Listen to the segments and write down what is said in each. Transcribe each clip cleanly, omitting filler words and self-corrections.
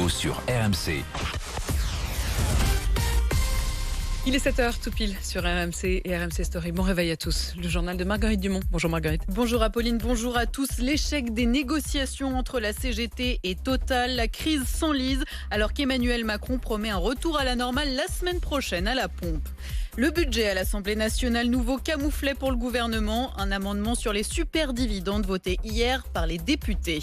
météo sur RMC. Il est 7h tout pile sur RMC et RMC Story. Bon réveil à tous. Le journal de Marguerite Dumont. Bonjour Marguerite. Bonjour Apolline, bonjour à tous. L'échec des négociations entre la CGT et Total. La crise s'enlise alors qu'Emmanuel Macron promet un retour à la normale la semaine prochaine à la pompe. Le budget à l'Assemblée nationale, nouveau camouflet pour le gouvernement. Un amendement sur les superdividendes voté hier par les députés.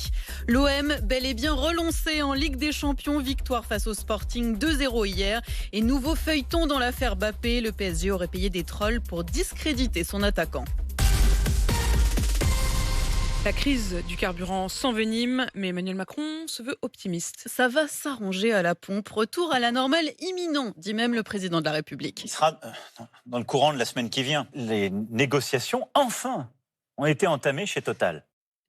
L'OM, bel et bien relancé en Ligue des Champions. Victoire face au Sporting 2-0 hier. Et nouveau feuilleton dans l'affaire Mbappé. Le PSG aurait payé des trolls pour discréditer son attaquant. La crise du carburant s'envenime, mais Emmanuel Macron se veut optimiste. Ça va s'arranger à la pompe. Retour à la normale imminent, dit même le président de la République. Il sera dans le courant de la semaine qui vient. Les négociations, enfin, ont été entamées chez Total.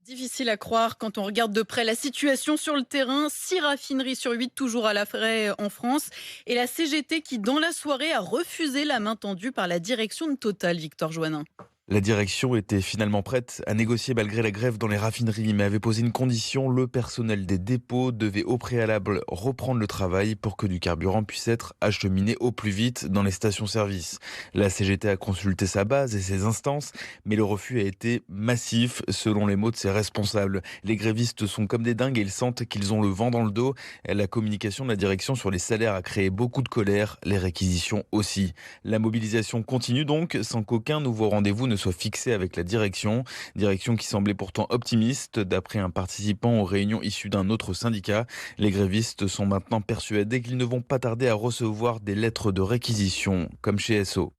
Difficile à croire quand on regarde de près la situation sur le terrain. 6 raffineries sur 8 toujours à l'arrêt en France. Et la CGT qui, dans la soirée, a refusé la main tendue par la direction de Total, Victor Joannin. La direction était finalement prête à négocier malgré la grève dans les raffineries, mais avait posé une condition. Le personnel des dépôts devait au préalable reprendre le travail pour que du carburant puisse être acheminé au plus vite dans les stations-service. La CGT a consulté sa base et ses instances, mais le refus a été massif, selon les mots de ses responsables. Les grévistes sont comme des dingues et ils sentent qu'ils ont le vent dans le dos. La communication de la direction sur les salaires a créé beaucoup de colère, les réquisitions aussi. La mobilisation continue donc, sans qu'aucun nouveau rendez-vous ne soit fixé avec la direction qui semblait pourtant optimiste. D'après un participant aux réunions issues d'un autre syndicat, les grévistes sont maintenant persuadés qu'ils ne vont pas tarder à recevoir des lettres de réquisition, comme chez Esso.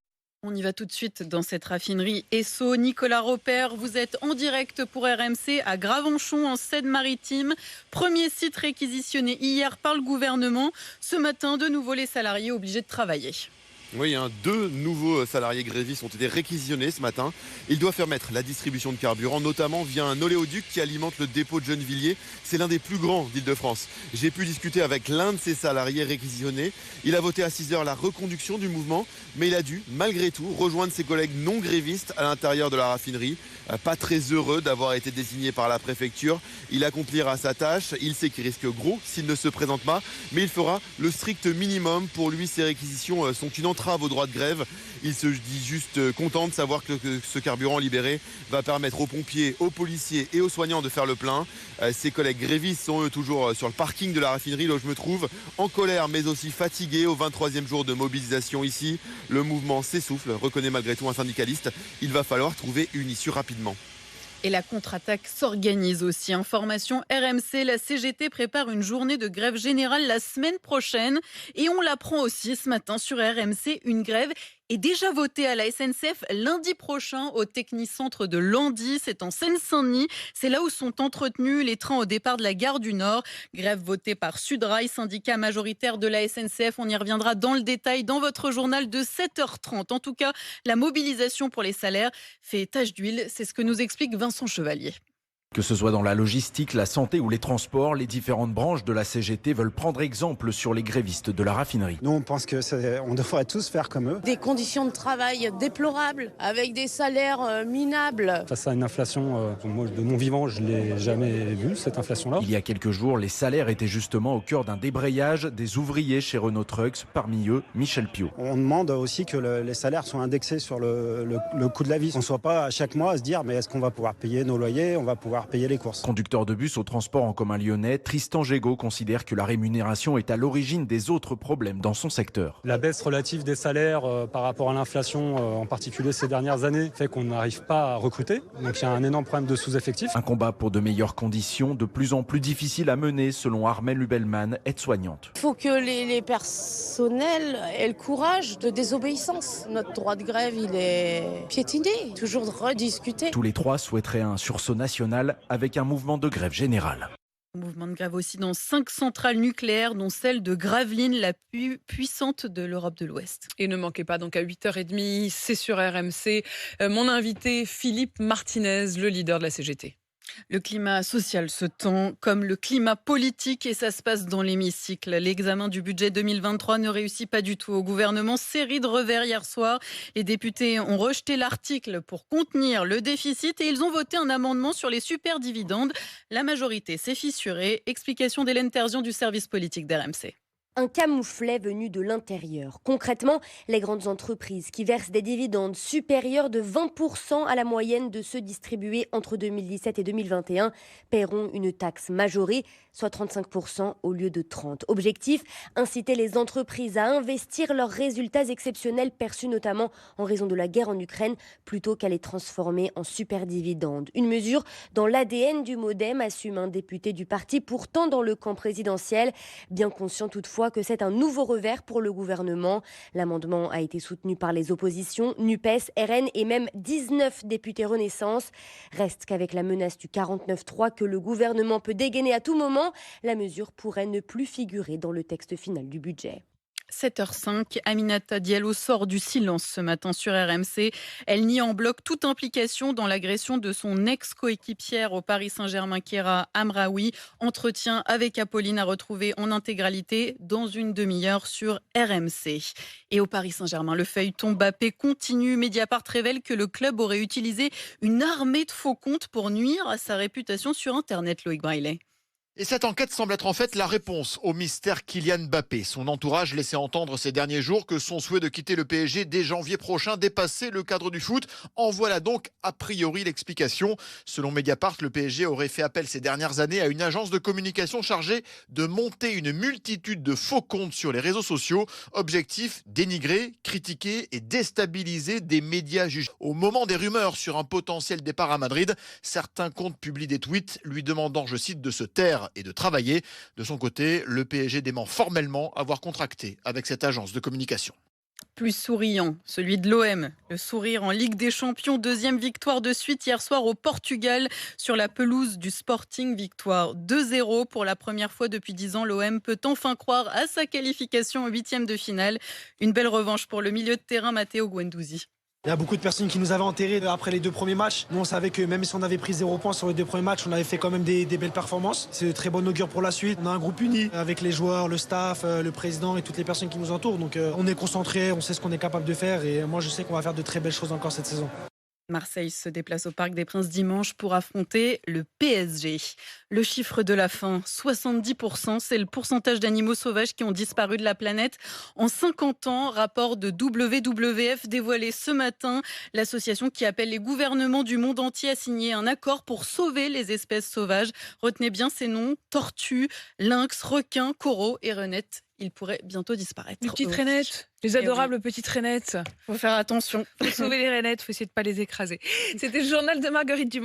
On y va tout de suite dans cette raffinerie Esso. Nicolas Robert, vous êtes en direct pour RMC à Gravenchon en Seine-Maritime. Premier site réquisitionné hier par le gouvernement. Ce matin, de nouveau les salariés obligés de travailler. Oui, 2 nouveaux salariés grévistes ont été réquisitionnés ce matin. Ils doivent permettre la distribution de carburant, notamment via un oléoduc qui alimente le dépôt de Gennevilliers. C'est l'un des plus grands d'Île-de-France. J'ai pu discuter avec l'un de ces salariés réquisitionnés. Il a voté à 6h la reconduction du mouvement, mais il a dû, malgré tout, rejoindre ses collègues non grévistes à l'intérieur de la raffinerie. Pas très heureux d'avoir été désigné par la préfecture. Il accomplira sa tâche. Il sait qu'il risque gros s'il ne se présente pas, mais il fera le strict minimum. Pour lui, ces réquisitions sont une entrave au droit de grève. Il se dit juste content de savoir que ce carburant libéré va permettre aux pompiers, aux policiers et aux soignants de faire le plein. Ses collègues grévistes sont eux toujours sur le parking de la raffinerie, là où je me trouve, en colère mais aussi fatigués au 23e jour de mobilisation ici. Le mouvement s'essouffle, reconnaît malgré tout un syndicaliste. Il va falloir trouver une issue rapidement. Et la contre-attaque s'organise aussi. Information RMC, la CGT prépare une journée de grève générale la semaine prochaine. Et on l'apprend aussi ce matin sur RMC, une grève est déjà votée à la SNCF lundi prochain au Technicentre de Landy. C'est en Seine-Saint-Denis. C'est là où sont entretenus les trains au départ de la gare du Nord. Grève votée par Sudrail, syndicat majoritaire de la SNCF. On y reviendra dans le détail dans votre journal de 7h30. En tout cas, la mobilisation pour les salaires fait tache d'huile. C'est ce que nous explique Vincent Chevalier. Que ce soit dans la logistique, la santé ou les transports, les différentes branches de la CGT veulent prendre exemple sur les grévistes de la raffinerie. Nous, on pense qu'on devrait tous faire comme eux. Des conditions de travail déplorables, avec des salaires minables. Face à une inflation, moi, de mon vivant, je ne l'ai jamais vue, cette inflation-là. Il y a quelques jours, les salaires étaient justement au cœur d'un débrayage des ouvriers chez Renault Trucks, parmi eux Michel Piot. On demande aussi que les salaires soient indexés sur le coût de la vie. On ne soit pas à chaque mois à se dire mais est-ce qu'on va pouvoir payer nos loyers, on va pouvoir payer les courses. Conducteur de bus au transport en commun lyonnais, Tristan Gégaud considère que la rémunération est à l'origine des autres problèmes dans son secteur. La baisse relative des salaires par rapport à l'inflation, en particulier ces dernières années, fait qu'on n'arrive pas à recruter. Donc il y a un énorme problème de sous-effectif. Un combat pour de meilleures conditions, de plus en plus difficile à mener selon Armelle Lubelman, aide-soignante. Il faut que les personnels aient le courage de désobéissance. Notre droit de grève, il est piétiné, toujours de rediscuter. Tous les 3 souhaiteraient un sursaut national avec un mouvement de grève générale. Mouvement de grève aussi dans 5 centrales nucléaires, dont celle de Gravelines, la plus puissante de l'Europe de l'Ouest. Et ne manquez pas, donc à 8h30, c'est sur RMC. Mon invité, Philippe Martinez, le leader de la CGT. Le climat social se tend comme le climat politique et ça se passe dans l'hémicycle. L'examen du budget 2023 ne réussit pas du tout au gouvernement. Série de revers hier soir. Les députés ont rejeté l'article pour contenir le déficit et ils ont voté un amendement sur les superdividendes. La majorité s'est fissurée. Explication d'Hélène Terzian du service politique d'RMC. Un camouflet venu de l'intérieur. Concrètement, les grandes entreprises qui versent des dividendes supérieurs de 20% à la moyenne de ceux distribués entre 2017 et 2021 paieront une taxe majorée, soit 35% au lieu de 30%. Objectif, inciter les entreprises à investir leurs résultats exceptionnels perçus notamment en raison de la guerre en Ukraine plutôt qu'à les transformer en superdividendes. Une mesure dans l'ADN du MoDem, assume un député du parti pourtant dans le camp présidentiel, bien conscient toutefois que c'est un nouveau revers pour le gouvernement. L'amendement a été soutenu par les oppositions, NUPES, RN et même 19 députés Renaissance. Reste qu'avec la menace du 49.3 que le gouvernement peut dégainer à tout moment, la mesure pourrait ne plus figurer dans le texte final du budget. 7h05, Aminata Diallo sort du silence ce matin sur RMC. Elle nie en bloc toute implication dans l'agression de son ex-coéquipière au Paris Saint-Germain, Kéra Amraoui. Entretien avec Apolline à retrouver en intégralité dans une demi-heure sur RMC. Et au Paris Saint-Germain, le feuilleton Mbappé continue. Mediapart révèle que le club aurait utilisé une armée de faux comptes pour nuire à sa réputation sur Internet, Loïc Braillet. Et cette enquête semble être en fait la réponse au mystère Kylian Mbappé. Son entourage laissait entendre ces derniers jours que son souhait de quitter le PSG dès janvier prochain dépassait le cadre du foot. En voilà donc a priori l'explication. Selon Mediapart, le PSG aurait fait appel ces dernières années à une agence de communication chargée de monter une multitude de faux comptes sur les réseaux sociaux. Objectif, dénigrer, critiquer et déstabiliser des médias jugés. Au moment des rumeurs sur un potentiel départ à Madrid, certains comptes publient des tweets lui demandant, je cite, de se taire et de travailler. De son côté, le PSG dément formellement avoir contracté avec cette agence de communication. Plus souriant, celui de l'OM. Le sourire en Ligue des Champions, deuxième victoire de suite hier soir au Portugal sur la pelouse du Sporting. Victoire 2-0 pour la première fois depuis 10 ans. L'OM peut enfin croire à sa qualification en huitième de finale. Une belle revanche pour le milieu de terrain Matteo Guendouzi. Il y a beaucoup de personnes qui nous avaient enterrés après les deux premiers matchs. Nous, on savait que même si on avait pris 0 points sur les deux premiers matchs, on avait fait quand même des belles performances. C'est de très bon augure pour la suite. On a un groupe uni avec les joueurs, le staff, le président et toutes les personnes qui nous entourent. Donc on est concentrés, on sait ce qu'on est capable de faire et moi je sais qu'on va faire de très belles choses encore cette saison. Marseille se déplace au Parc des Princes dimanche pour affronter le PSG. Le chiffre de la faim, 70%, c'est le pourcentage d'animaux sauvages qui ont disparu de la planète en 50 ans. Rapport de WWF dévoilé ce matin. L'association qui appelle les gouvernements du monde entier à signer un accord pour sauver les espèces sauvages. Retenez bien ces noms, tortues, lynx, requins, coraux et renettes. Ils pourraient bientôt disparaître. Les petites rainettes, les adorables petites rainettes. Faut faire attention. Faut sauver les rainettes, faut essayer de ne pas les écraser. C'était le journal de Marguerite Dumont.